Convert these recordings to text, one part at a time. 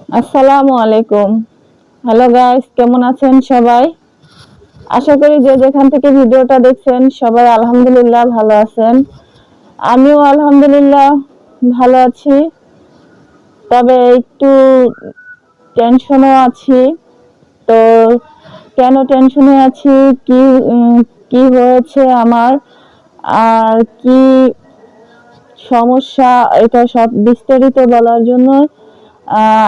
আসসালামু আলাইকুম। Hello guys, কেমন আছেন সবাই? আশা করি যে যেখান থেকে ভিডিওটা দেখছেন সবাই আলহামদুলিল্লাহ ভালো আছেন। আমিও আলহামদুলিল্লাহ ভালো আছি। তবে একটু টেনশনও আছি। তো কেন টেনশনে আছি, কি কি হয়েছে আমার, আর কি সমস্যা, এটা সব বিস্তারিত বলার জন্য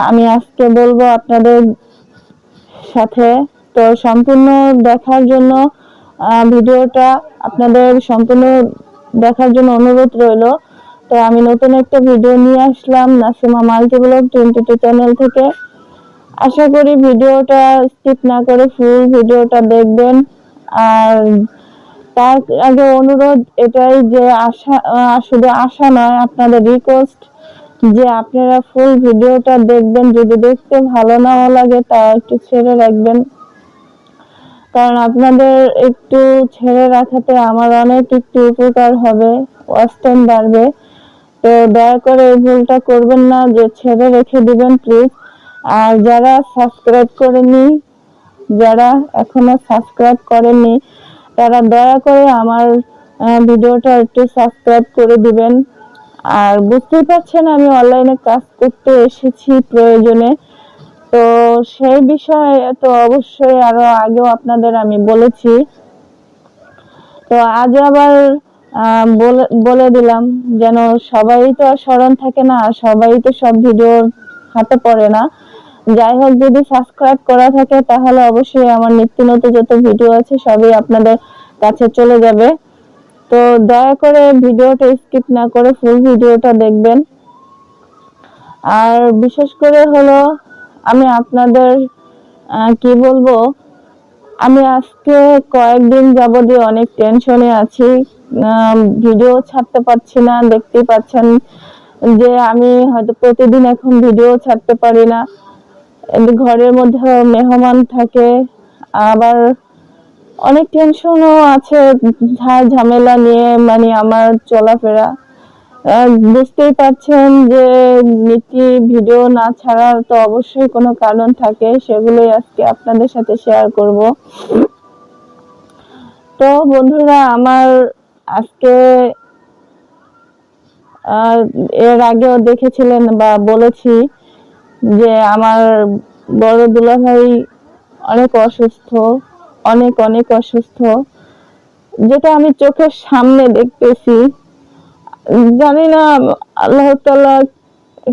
আমি আজকে বলবো আপনাদের সাথে। তো সম্পূর্ণ দেখার জন্য ভিডিওটা আপনাদের সম্পূর্ণ দেখার জন্য অনুরোধ রইল। তো আমি নতুন একটা ভিডিও নিয়ে আসলাম নাসিমা মাল্টিব্লগ 22 চ্যানেল থেকে। আশা করি ভিডিওটা স্কিপ না করে ফুল ভিডিওটা দেখবেন। আর তার আগে অনুরোধ এটাই যে শুধু আশা নয়, আপনাদের রিকোয়েস্ট যে আপনারা ফুল ভিডিওটা দেখবেন। যদি দেখতে ভালো নাও লাগে তা একটু ছেড়ে রাখবেন, কারণ আপনাদের একটু ছেড়ে রাখাতে আমার অনেক একটু উপকার হবে, ওয়াচ টাইম বাড়বে। তো দয়া করে এই ভুলটা করবেন না যে ছেড়ে রেখে দিবেন প্লিজ। আর যারা এখনো সাবস্ক্রাইব করেননি তারা দয়া করে আমার ভিডিওটা একটু সাবস্ক্রাইব করে দিবেন। আর বুঝতেই পারছেন আমি অনলাইনে কাজ করতে এসেছি প্রয়োজনে। তো সেই বিষয়ে তো অবশ্যই আরো আগেও আপনাদের আমি বলেছি। তো আজ আবার বলে দিলাম, যেন সবাই তো আর স্মরণ থাকে না, আর সবাই তো সব ভিডিও হাতে পড়ে না। যাই হোক, যদি সাবস্ক্রাইব করা থাকে তাহলে অবশ্যই আমার নিত্য নতুন যত ভিডিও আছে সবই আপনাদের কাছে চলে যাবে। তো দয়া করে ভিডিওটা স্কিপ না করে ফুল ভিডিওটা দেখবেন। আর বিশেষ করে হলো আমি আপনাদের কি বলবো, আমি আজকে কয়েকদিন যাবতীয় অনেক টেনশনে আছি। ভিডিও ছাড়তে পারছি না, দেখতেই পাচ্ছেন যে আমি হয়তো প্রতিদিন এখন ভিডিও ছাড়তে পারি না। ঘরের মধ্যে মেহমান থাকে, আবার অনেক টেনশনও আছে, ঝামেলা নিয়ে মানে আমার চলাফেরা। বুঝতেই পারছেন যে নীতি ভিডিও না ছাড়ার তো অবশ্যই কোনো কারণ থাকে, সেগুলোই আজকে আপনাদের সাথে শেয়ার করব। তো বন্ধুরা, আমার আজকে এর আগেও দেখেছিলেন বা বলেছি যে আমার বড় দুলাভাই অনেক অসুস্থ, অনেক অনেক অসুস্থ, যেটা আমি চোখের সামনে দেখতেছি। জানি না আল্লাহ তাআলা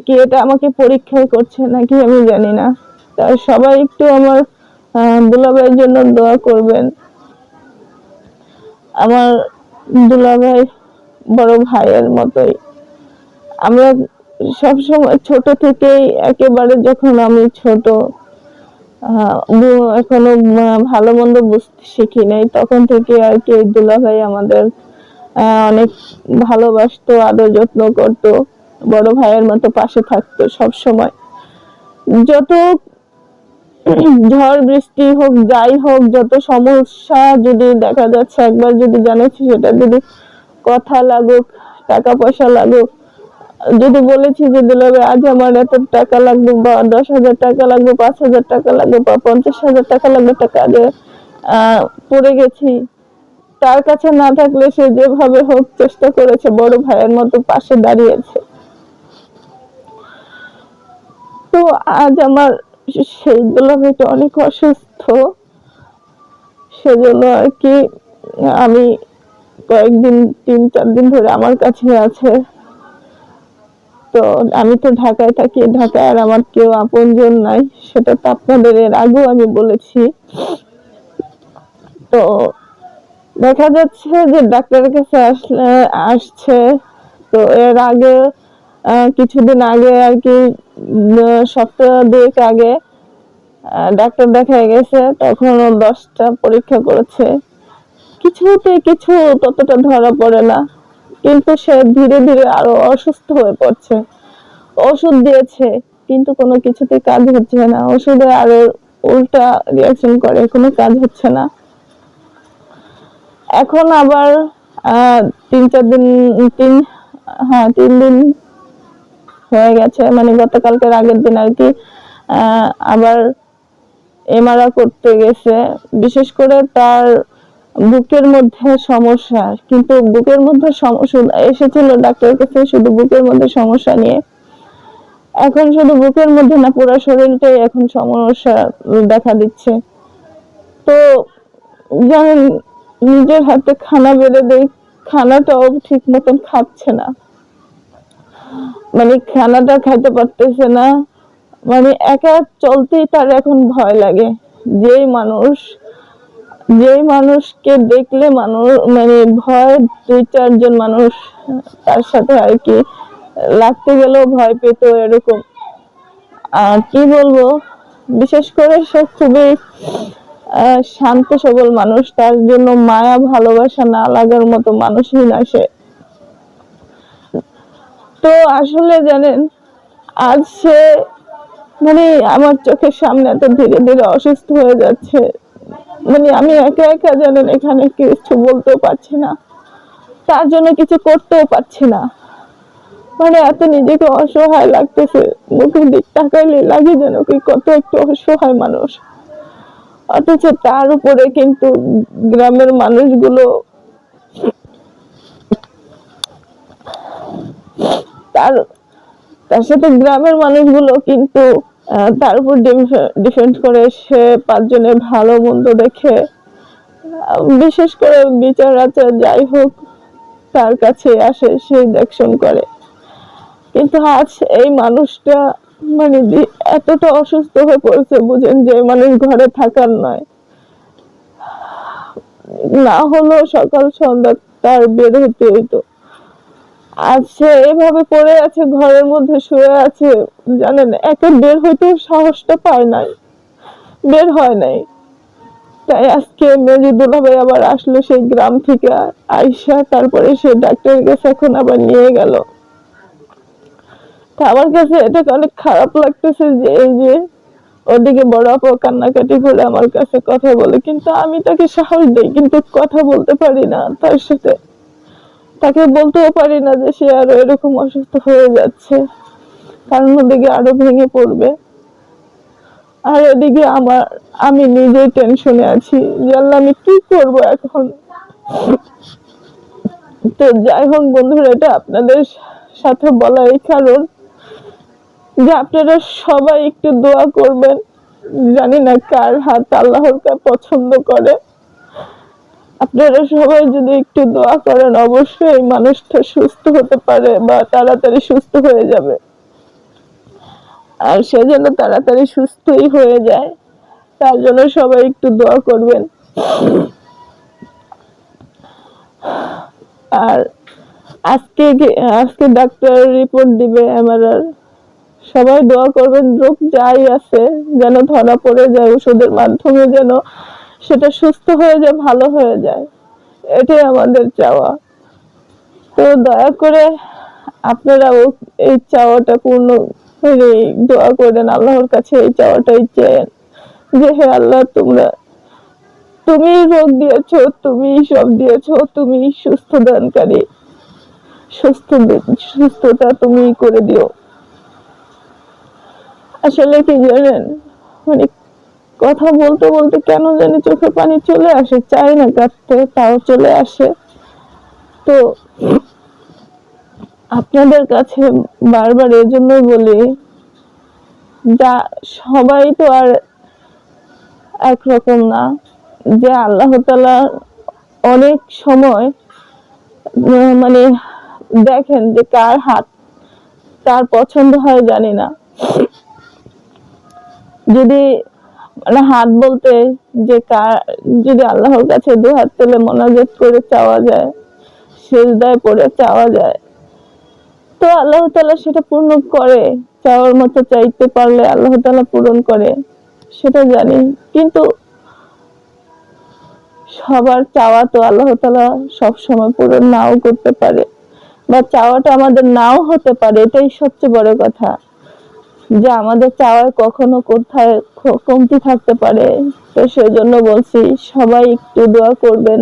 কি এটা আমাকে পরীক্ষা করছে নাকি, আমি জানি না। তাই সবাই একটু আমার দুলাভাইয়ের জন্য দোয়া করবেন। আমার দুলাভাই বড় ভাইয়ের মতোই। আমরা সব সময় ছোট থেকেই একেবারে, যখন আমি ছোট এখনো ভালো মন্দ বুঝতে শিখি নাই, তখন থেকে আর কি দুলাভাই আমাদের অনেক ভালোবাসতো, আদর যত্ন করতো, বড় ভাইয়ের মতো পাশে থাকতো সব সময়। যত ঝড় বৃষ্টি হোক, যাই হোক, যত সমস্যা যদি দেখা যাচ্ছে, একবার যদি জানাচ্ছি সেটা যদি কথা লাগুক, টাকা পয়সা লাগুক, যদি বলেছি যে দুলাভাই আজ আমার এত টাকা লাগবে, বা 10,000 টাকা লাগবে, 5,000 টাকা লাগবে, বা 50,000 টাকা লাগবে, টাকা আগে পড়ে গেছি, তার কাছে না থাকলে সে যেভাবে হোক চেষ্টা করেছে, বড় ভাইয়ের মতো পাশে দাঁড়িয়েছে। তো আজ আমার সেই দুলাভাইটা অনেক অসুস্থ, সেজন্য আর কি আমি কয়েকদিন 3-4 দিন ধরে আমার কাছে আছে। তো আমি তো ঢাকায় থাকি, ঢাকায় আর আমার কেউ আপনজন নাই, সেটা তো আপনাদের এর আগেও আমি বলেছি। তো দেখা যাচ্ছে যে ডাক্তারের কাছে আসছে। তো এর আগে কিছুদিন আগে আর কি, সপ্তাহ 2 আগে ডাক্তার দেখা গেছে, তখন 10টা পরীক্ষা করেছে, কিছুতে কিছু ততটা ধরা পড়ে না, কিন্তু সে ধীরে ধীরে আরো অসুস্থ হয়ে পড়ছে। ওষুধ দিয়েছে কিন্তু কোনো কিছুতে কাজ হচ্ছে না, ওষুধে আরো উল্টা রিয়াকশন করে, কোনো কাজ হচ্ছে না। এখন আবার 3-4 দিন, তিন হ্যাঁ 3 দিন হয়ে গেছে, মানে গতকালকের আগের দিন আর কি আবার এমআরআই করতে গেছে। বিশেষ করে তার বুকের মধ্যে সমস্যা, কিন্তু বুকের মধ্যে সমস্যা এসেছিল ডাক্তারের কাছে শুধু বুকের মধ্যে সমস্যা নিয়ে। এখন শুধু বুকের মধ্যে না, পুরো শরীরটাই এখন সমস্যা দেখা দিচ্ছে। তো জানেন, নিজের হাতে খানা বেড়ে দেই, খানাটাও ঠিক মতন খাচ্ছে না, মানে খানাটা খাইতে পারতেছে না। মানে একা চলতেই তার এখন ভয় লাগে। যেই মানুষকে দেখলে মানুষ মানে ভয়, 2-4 জন মানুষ তার সাথে আর কি লাগতে গেলেও ভয় পেত, এরকম। আর কি বলবো, বিশেষ করে সে খুবই শান্ত সবল মানুষ, তার জন্য মায়া ভালোবাসা না লাগার মতো মানুষই না সে। তো আসলে জানেন, আজ সে মানে আমার চোখের সামনে এত ধীরে ধীরে অসুস্থ হয়ে যাচ্ছে, মানে আমি একা একা জানেন এখানে কিছু বলতেও পারছি না, তার জন্য কিছু করতেও পারছি না। মানে এত নিজেকে অসহায় লাগতেছে, মুখের দিক তাকাইলে লাগে যেন কি কত একটু অসহায় মানুষ। অথচ তার উপরে কিন্তু গ্রামের মানুষগুলো তার তার সাথে গ্রামের মানুষগুলো কিন্তু তার উপর ডিফেন্ড করে। সে 5 জনের ভালো মন্দ দেখে, বিশেষ করে বিচার আচার যাই হোক তার কাছে আসে, সে দেখশন করে। কিন্তু আজ এই মানুষটা মানে এতটা অসুস্থ হয়ে পড়েছে, বুঝেন, যে মানুষ ঘরে থাকার নয়, না হলো সকাল সন্ধ্যা তার বের হতে হইতো। আজ সে এভাবে পড়ে আছে, ঘরের মধ্যে শুয়ে আছে, জানেন একে বের হইতে সাহসটা পায় নাই, বের হয় নাই। তাই আজকে মেজু দুলাভাই আবার আসলো সেই গ্রাম থেকে আইসা, তারপরে সে ডাক্তারের কাছে এখন আবার নিয়ে গেল। তা আমার কাছে এটা অনেক খারাপ লাগতেছে যে এই যে ওদিকে বড় আপু কান্নাকাটি করে আমার কাছে কথা বলে, কিন্তু আমি তাকে সাহস দিই, কিন্তু কথা বলতে পারি না তার সাথে, তাকে বলতেও পারি না যে সে আরো এরকম অসুস্থ হয়ে যাচ্ছে, কারণ ওদিকে আরো ভেঙে পড়বে। আর এদিকে আমি নিজেই টেনশনে আছি যে আল্লাহ আমি কি করব এখন। তো যাই হোক বন্ধুরা, এটা আপনাদের সাথে বলা এই কারণ যে আপনারা সবাই একটু দোয়া করবেন। জানি না কার হাত আল্লাহর পছন্দ করে, আপনারা সবাই যদি একটু দোয়া করেন অবশ্যই মানুষটা সুস্থ হতে পারে বা তাড়াতাড়ি সুস্থ হয়ে যাবে। আর সে যেন তাড়াতাড়ি সুস্থই হয়ে যায়, তার জন্য সবাই একটু দোয়া করবেন। আর আজকে ডাক্তার রিপোর্ট দিবে এমআরআই, সবাই দোয়া করবেন রোগ যাই আছে যেন ধরা পড়ে যায়, ওষুধের মাধ্যমে যেন সেটা সুস্থ হয়ে যায়, ভালো হয়ে যায়, এটাই আমাদের চাওয়া। তো দয়া করে আপনারা এই চাওয়াটা পূর্ণ দোয়া করেন, আল্লাহর কাছে এই চাওয়াটাই চেয়েন যে হে আল্লাহ, তুমি রোগ দিয়েছো, তুমি সব দিয়েছো, তুমি সুস্থ দানকারী, সুস্থতা তুমি করে দিও। আসলে কি জানেন, মানে কথা বলতে বলতে কেন জানি চোখে পানি চলে আসে, চাই না কাঁদতে, তাও চলে আসে। তো আপনাদের কাছে বারবার এজন্য বলি, যা সবাই তো আর একরকম না, যে আল্লাহ তাআলা অনেক সময় মানে দেখেন যে কার হাত কার পছন্দ হয় জানি না। যদি মানে হাত বলতে যে যদি আল্লাহর কাছে 2 হাত তুলে মোনাজাত করে চাওয়া যায়, সিজদায় পড়ে চাওয়া যায়, তো আল্লাহ তাআলা সেটা পূর্ণ করে। চাওয়ার মতো চাইতে পারলে আল্লাহ তাআলা পূরণ করে, সেটা জানি। কিন্তু সবার চাওয়া তো আল্লাহ তাআলা সব সময় পূরণ নাও করতে পারে, বা চাওয়াটা আমাদের নাও হতে পারে। এটাই সবচেয়ে বড় কথা, যে আমাদের চাওয়ায় কখনো কোথায় কমতি থাকতে পারে। তো সেজন্য বলছি সবাই একটু দোয়া করবেন,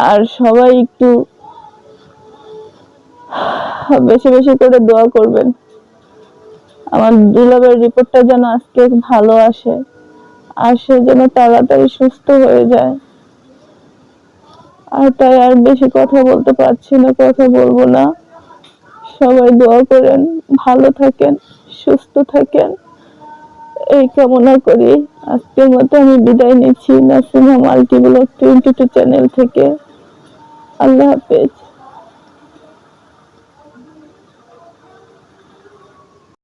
আর সবাই একটু বেশি বেশি করে দোয়া করবেন। আমার দুলাভাইয়ের রিপোর্টটা যেন আজকে ভালো আসে, আর সে যেন তাড়াতাড়ি সুস্থ হয়ে যায়। আর তাই আর বেশি কথা বলতে পারছি না, কথা বলবো না। সবাই দোয়া করেন, ভালো থাকেন, সুস্থ থাকেন, এই কামনা করি। আজকের মতো আমি বিদায় নিচ্ছি নাসিমা মাল্টি ব্লগ 22 চ্যানেল থেকে। আল্লাহ হাফেজ।